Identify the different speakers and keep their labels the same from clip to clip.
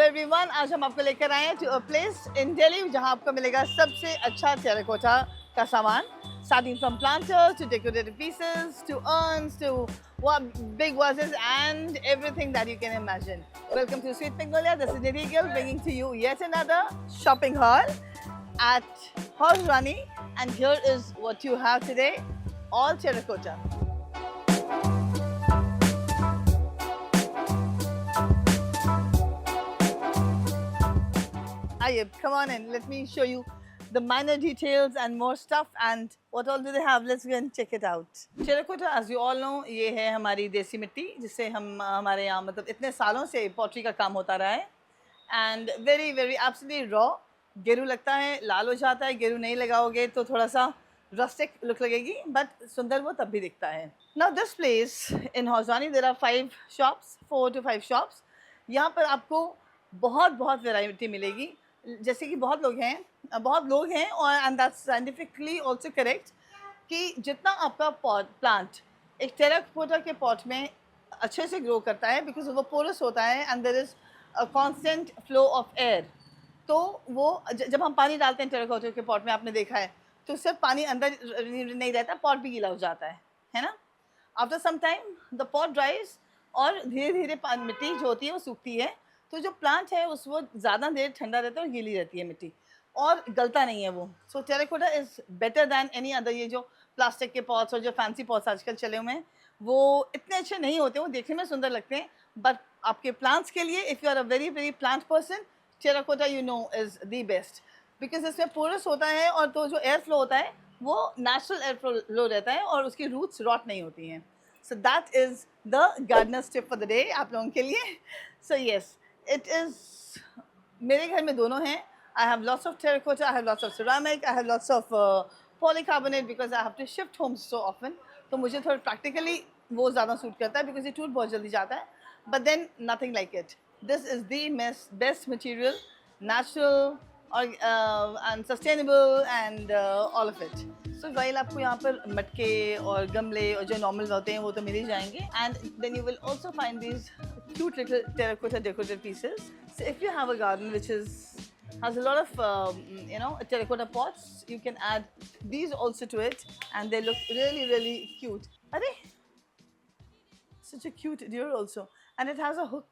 Speaker 1: Everyone, आज हम आपको लेकर आए हैं to a place in Delhi जहां आपको मिलेगा सबसे अच्छा टेराकोटा का सामान, starting from planters to decorative pieces to urns to big vases and everything that you can imagine. Welcome to Sweet Magnolia. This is Nidhi Gill bringing to you yet another shopping haul at Horse Rani, and here is what you have today: all terracotta. Ayub, come on in. Let me show you the minor details and more stuff and what all do they have. Let's go and check it out. Terracotta, as you all know, ये है हमारी देसी मिट्टी जिससे हम हमारे यहाँ मतलब इतने सालों से पॉटरी का काम होता रहा है and very very absolutely raw. गेरू लगता है, लाल हो जाता है. गेरू नहीं लगाओगे तो थोड़ा सा rustic look लगेगी, but सुंदर वो तब भी दिखता है. Now this place in Hoswani, there are 4 to 5 shops. यहाँ पर आपको बहुत बहुत वैरायटी मिलेगी. जैसे कि बहुत लोग हैं और and that's scientifically also correct कि जितना आपका प्लांट एक टेराकोटा के पॉट में अच्छे से ग्रो करता है बिकॉज वो पोरस होता है and there is a constant flow of air. तो वो जब हम पानी डालते हैं टेराकोटा के पॉट में, आपने देखा है, तो सिर्फ पानी अंदर नहीं रहता, पॉट भी गीला हो जाता है ना. After some time the pot dries और धीरे धीरे मिट्टी जो होती है वो सूखती है. तो जो प्लांट है उस वो ज़्यादा देर ठंडा रहता है और गीली रहती है मिट्टी और गलता नहीं है वो. So terracotta is better than any other. ये जो प्लास्टिक के पॉट्स और जो फैंसी पॉट्स आजकल चले हुए हैं वो इतने अच्छे नहीं होते, वो देखने में सुंदर लगते हैं, बट आपके प्लांट्स के लिए if you are a very very plant person, terracotta you know is the best because इसमें पोरस होता है और तो जो एयर फ्लो होता है वो नेचुरल एयर फ्लो रहता है और उसकी रूट्स रॉट नहीं होती हैं. So that is the Gardner's tip for the day आप लोगों के लिए. सो येस, it is, मेरे घर में दोनों हैं. I have lots of terracotta, I have lots of ceramic, I have lots of polycarbonate because I have to shift homes so often. तो मुझे थोड़ा practically वो ज़्यादा सूट करता है because ये टूट बहुत जल्दी जाता है. But then nothing like it. This is the best material, natural and sustainable and all of it. So while आपको यहाँ पर मटके और गमले और जो नॉर्मल होते हैं वो तो मिल ही जाएंगे, and then you will also find these cute little terracotta decorative pieces. So if you have a garden which has a lot of terracotta pots, you can add these also to it, and they look really really cute. Are such a cute deer also, and it has a hook.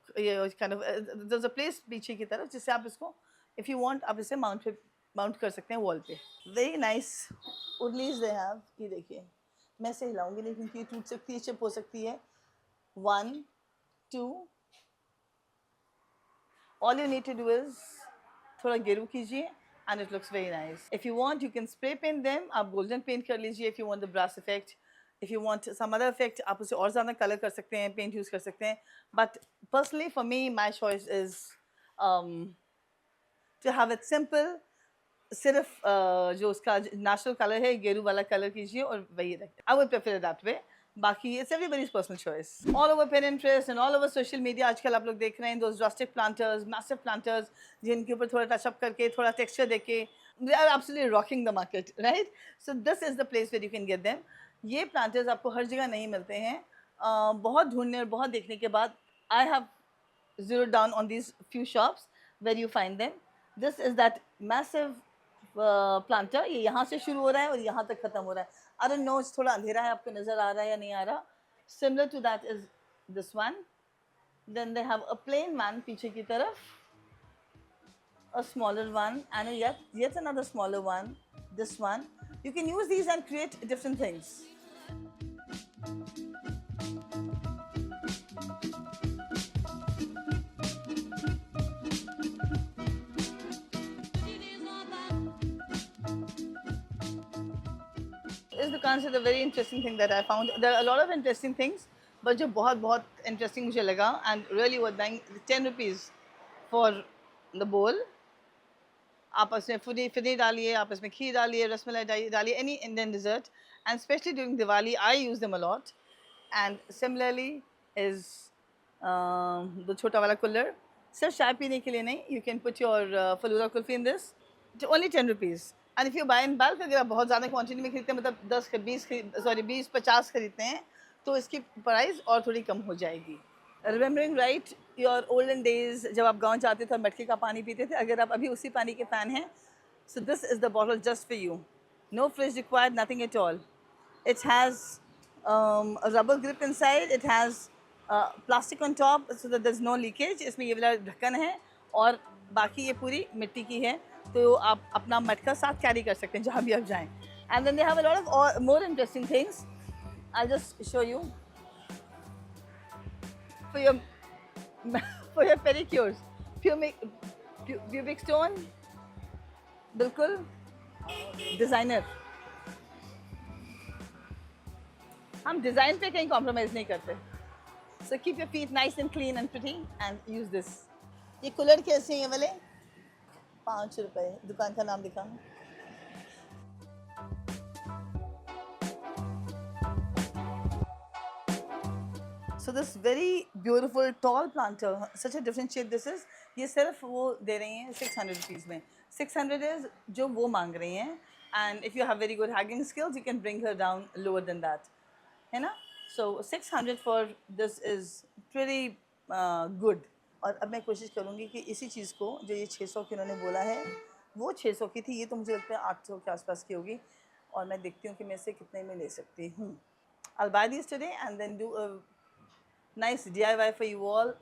Speaker 1: Kind of there's a place पीछे की तरफ जिससे आप इसको if you want आप इसे mount कर सकते हैं वॉल पे. Very nice urlis they have. ये देखिए, मैं इसे हिलाऊंगी नहीं क्योंकि ये टूट सकती है, चिप हो सकती है. 1 2. All you need to do is थोड़ा गेरू कीजिए and it looks very nice. If you want, you can spray paint them. आप गोल्डन पेंट कर लीजिए if you want the brass effect. If you want some other effect, आप उसे और ज़्यादा कलर कर सकते हैं, पेंट यूज़ कर सकते हैं. But personally for me, my choice is to have it simple. सिर्फ जो उसका नेचुरल कलर है गेरू वाला कलर कीजिए और वही रखें. I would prefer that way. बाकी it's everybody's personal choice. All over Pinterest and all over social media आजकल आप लोग देख रहे हैं those drastic planters, massive planters जिनके ऊपर थोड़ा टचअप करके थोड़ा टेक्सचर देके they are absolutely rocking the market, right. So this is the place where you can get them. ये प्लांटर्स आपको हर जगह नहीं मिलते हैं. बहुत ढूंढने और बहुत देखने के बाद I have zeroed down on these few shops where you find them. This is that massive planter. ये यहाँ से शुरू हो रहा है और यहाँ तक खत्म हो रहा है. आई डोंट नो, थोड़ा अंधेरा है, आपको नज़र आ रहा है या नहीं आ रहा. Similar to that is this one. Then they have a plain one पीछे की तरफ, a smaller one and yet another smaller one, this one. You can use these and create different things. इस दुकान से the very interesting thing that I found, there are a lot of interesting things, but जो बहुत बहुत इंटरेस्टिंग मुझे लगा and really worth buying, 10 rupees for the bowl. आप इसमें फिरनी डालिए, आप इसमें खीर डालिए, रसमलाई डालिए, any Indian dessert, and specially during Diwali I use them a lot. And similarly is the छोटा वाला कुल्लर, सिर्फ चाय पीने के लिए नहीं. You can put your falooda kulfi in this. Only 10 rupees. And if you buy in bulk, अगर आप बहुत ज़्यादा क्वांटिटी में खरीदते हैं, मतलब 20-50 खरीदते हैं, तो इसकी प्राइस और थोड़ी कम हो जाएगी. Remembering right, your olden days जब आप गाँव जाते थे और मटके का पानी पीते थे, अगर आप अभी उसी पानी के फ़ैन हैं, so this is the bottle just for you. No fridge required, nothing at all. It has a rubber grip inside. It has plastic on top so that there's no leakage. इसमें ये वाला ढक्कन है और बाकी ये पूरी मिट्टी की है, तो आप अपना मटका साथ कैरी कर सकते हैं जहाँ भी आप जाएं. And then they have a lot of more interesting things. I'll just show you for your for your pedicures. Pubic stone, बिल्कुल डिज़ाइनर. हम डिज़ाइन पे कहीं कॉम्प्रोमाइज़ नहीं करते. So keep your feet nice and clean and pretty and use this. ये cooler कैसे हैं ये वाले? 5 रुपए. दुकान का नाम लिखा. So this very beautiful tall planter, such a different shape this is. ये सिर्फ वो दे रही हैं 600 रुपीज़ में. 600 is जो वो मांग रही हैं. And if you have very good haggling skills, you can bring her down lower than that. है ना? So 600 for this is pretty good. और अब मैं कोशिश करूँगी कि इसी चीज़ को जो ये 600 की उन्होंने बोला है, वो 600 की थी, ये तो मुझे लगता है 800 के आसपास की होगी. और मैं देखती हूँ कि मैं इसे कितने में ले सकती हूँ. I'll buy these today and then do a nice DIY for you all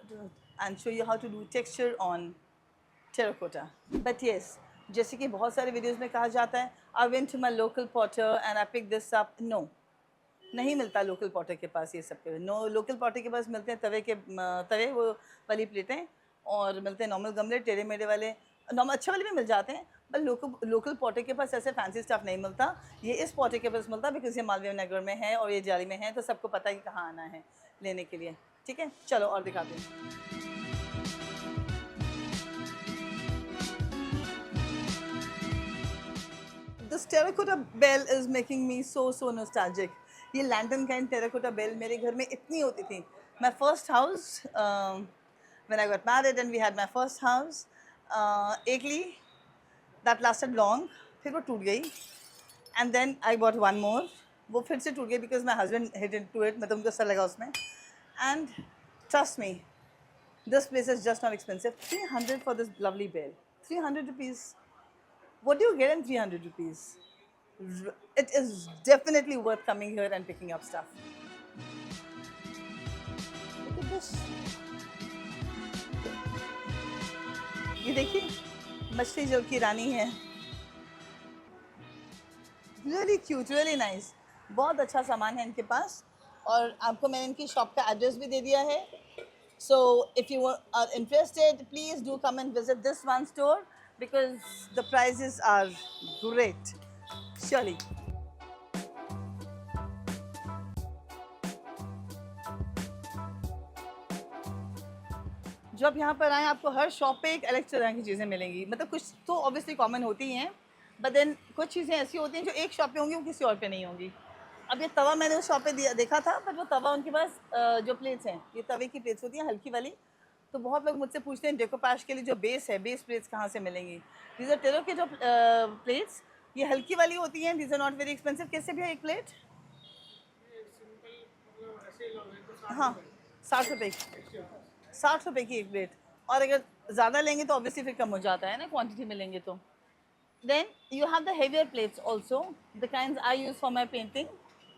Speaker 1: and show you how to do texture on terracotta. But yes, जैसे कि बहुत सारे वीडियोस में कहा जाता है, I went to my local potter and I picked this up. No, नहीं मिलता लोकल पॉटर के पास ये सब. नो, लोकल पॉटर के पास मिलते हैं तवे वो वाली प्लेटें, और मिलते हैं नॉर्मल गमले टेढ़े मेढ़े वाले. नॉर्मल अच्छे वाले भी मिल जाते हैं, पर लोकल पॉटर के पास ऐसे फैंसी स्टफ नहीं मिलता. ये इस पॉटर के पास मिलता बिकॉज ये मालवीय नगर में है और ये जाली में है, तो सबको पता है कि कहाँ आना है लेने के लिए. ठीक है, चलो और दिखाते हैं. This terracotta bell is making me so nostalgic. ये लैंटर्न काइंड टेराकोटा बेल मेरे घर में इतनी होती थी. My first house, when I got married and we had my first house, एकली that lasted long, फिर वो टूट गई. And then I bought one more, वो फिर से टूट गई because my husband hit into it, मतलब उनको सर लगा उसमें. And trust me, this place is just not expensive. 300 for this lovely bell. 300 rupees. What do you get in 300 rupees? It is definitely worth coming here and picking up stuff. Look at this. ये देखिए, मछली जल की रानी है. Really cute, really nice. बहुत अच्छा सामान है इनके पास, और आपको मैंने इनकी शॉप का एड्रेस भी दे दिया है. So if you are interested, please do come and visit this one store because the prices are great. Surely. जब यहाँ पर आए, आपको हर शॉप पे एक अलग तरह की चीज़ें मिलेंगी. मतलब कुछ तो ऑब्वियसली कॉमन होती ही हैं, बट देन कुछ चीज़ें ऐसी होती हैं जो एक शॉप पे होंगी वो किसी और पे नहीं होंगी. अब ये तवा मैंने उस शॉप पे देखा था, बट वो तवा उनके पास जो प्लेट्स हैं, ये तवे की प्लेट्स होती हैं हल्की वाली. तो बहुत लोग मुझसे पूछते हैं डेकोपाश के लिए जो बेस है, बेस प्लेट्स कहाँ से मिलेंगी. दीज आर टेरो के जो प्लेट्स, ये हल्की वाली होती हैं. These are not very expensive. कैसे भी है एक प्लेट? हाँ, 60 रुपये की. 60 रुपये की एक प्लेट. और अगर ज़्यादा लेंगे तो ऑब्वियसली फिर कम हो जाता है ना, क्वांटिटी में लेंगे तो. Then you have the heavier plates also, the kinds I use for my painting.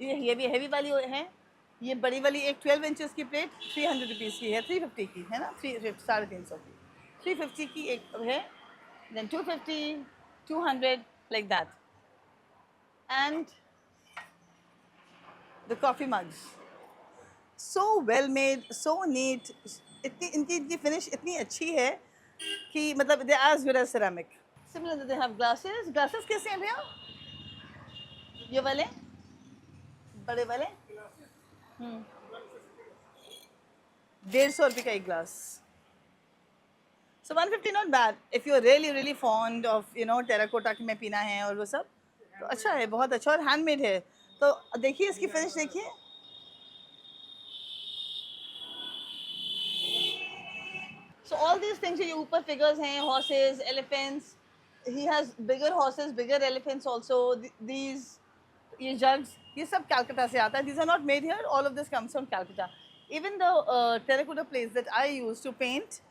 Speaker 1: ये भी हेवी वाली है. ये बड़ी वाली एक 12 इंचेस की प्लेट 300 रुपीज़ की है. 350 की है ना, 350 की. 350 की एक है. Then 250, 200 like that. And the coffee mugs, so well made, so neat. इनकी फिनिश इतनी अच्छी है कि मतलब they are as good as ceramic. Similarly they have glasses. Glasses कैसे हैं भैया? ये वाले बड़े वाले 150 रुपये का एक glass. So 150 not bad if you are really fond of terracotta में पीना है और वो सब, तो अच्छा है, बहुत अच्छा, और हैंडमेड है. तो देखिए इसकी फिनिश देखिए. So all these things ये ऊपर figures हैं, horses, elephants. He has bigger horses, bigger elephants also. These ये jugs, ये सब कलकत्ता से आता है. These are not made here. All of this comes from Calcutta. even the terracotta plates that I use to paint,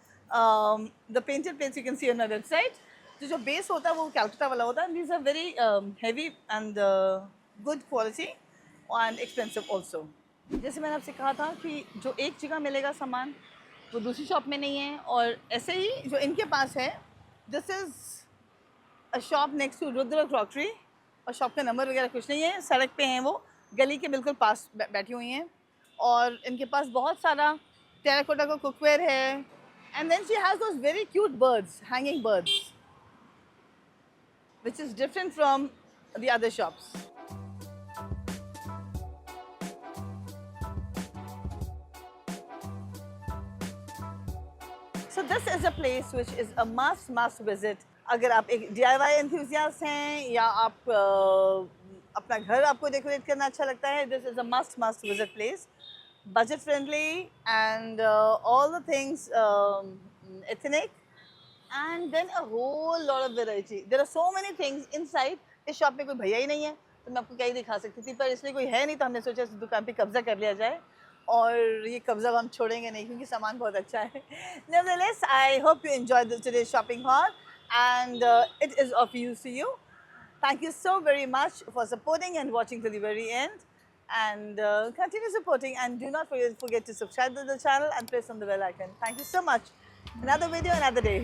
Speaker 1: the painted plates you can see on my website. तो जो base होता है वो Calcutta वाला होता है, and these are very heavy and good quality and expensive also. जैसे मैंने आपसे कहा था कि जो एक जगह मिलेगा सामान वो दूसरी शॉप में नहीं है, और ऐसे ही जो इनके पास है, this is a shop next to Rudra crockery, और शॉप का नंबर वगैरह कुछ नहीं है, सड़क पे हैं वो, गली के बिल्कुल पास बैठी हुई हैं, और इनके पास बहुत सारा टेराकोटा का कुकवेयर है, and then she has those very cute birds, hanging birds, which is different from the other shops. So this is a place which is a must visit. अगर आप एक DIY enthusiast हैं या आप अपना घर आपको डेकोरेट करना अच्छा लगता है, this is a must visit place. Budget friendly and all the things ethnic, and then a whole lot of variety. There are so many things inside. इस शॉप में कोई भैया ही नहीं है तो मैं आपको क्या ही दिखा सकती थी, पर इसलिए कोई है नहीं तो हमने सोचा इस दुकान पे कब्जा कर लिया जाए, और ये कब्जा हम छोड़ेंगे नहीं क्योंकि सामान बहुत अच्छा है. Nevertheless, I hope you enjoyed today's shopping haul, and it is of use to you. Thank you so very much for supporting and watching to the very end, and continue supporting, and do not forget to subscribe to the channel and press on the bell icon. Thank you so much. Another video, another day.